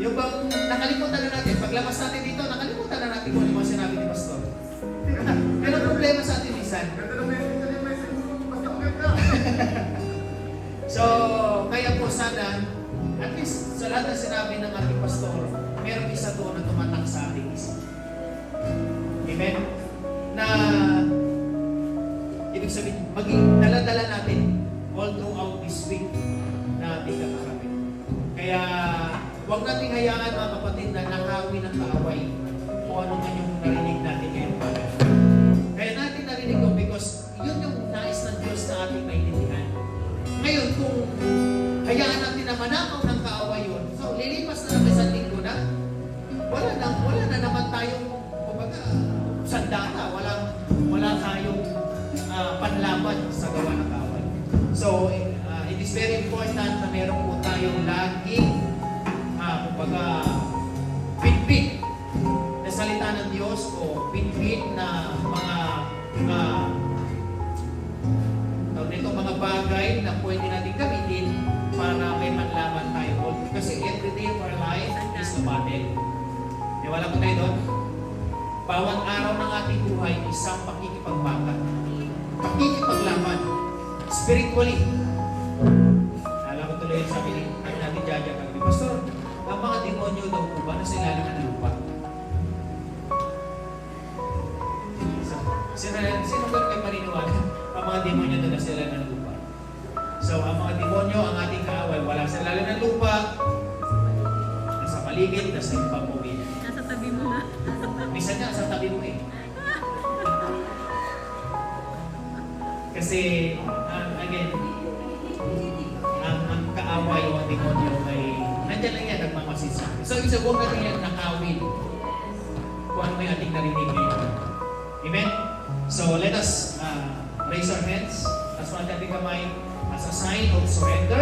Yung bang nakalimutan na natin, paglabas natin dito, nakalimutan na natin kung ano yung sinabi ni Pastor. Pero problema sa atin minsan. So, kaya po sana, at least sa lahat ng sinabi ng ating pastor, meron isa doon na tumatak sa ating isip. Amen? Na, ibig sabihin, maging dala-dala natin all throughout this week na ating kakarapin. Kaya, huwag nating hayaan mga kapatid na nakawin ng kaaway kung ano man yung narinig natin ngayong bagay. Kaya natin narinig ko because yun yung nais ng Diyos na ating maintindihan. Ngayon, kung hayaan natin na manakaw ng kaaway yun, so lilipas na naman sa linggo na, wala na naman tayong, kumbaga, sandata, wala tayong panlaban sa gawa ng kaaway. So, it is very important na meron po tayong laging, kumbaga, pinpit na salita ng Diyos o pinpit na mga bagay na pwede natin gamitin para may panlaban tayo. Kasi every day of our life is a battle. Wala po tayo doon? Bawat araw ng ating buhay, isang pakikipagbagat. Pakikipaglaban. Spiritually. Alam ko tuloy sabi natin Jaja kagabi, Pastor, ang mga demonyo daw po ba nasa ilalim ng lupa? Sino ba kayo maniniwala? Ang mga demonyo doon nasa ilalim ng lupa. So, ang mga demonyo, ang ating kaaway, wala sa ilalim ng lupa, nasa paligid, nasa ibang pumili. Nasa tabi mo na. Minsan nga, sa tabi mo eh. Kasi, again, ang kaaway o ang demonyo ay nandiyan lang yan, nagmamasid sa akin. So, ibig sabihin, huwag natin yan nakawin kung ano may ating narinig ngayon. Amen? So, let us raise our hands as one that we kamay as a sign of surrender.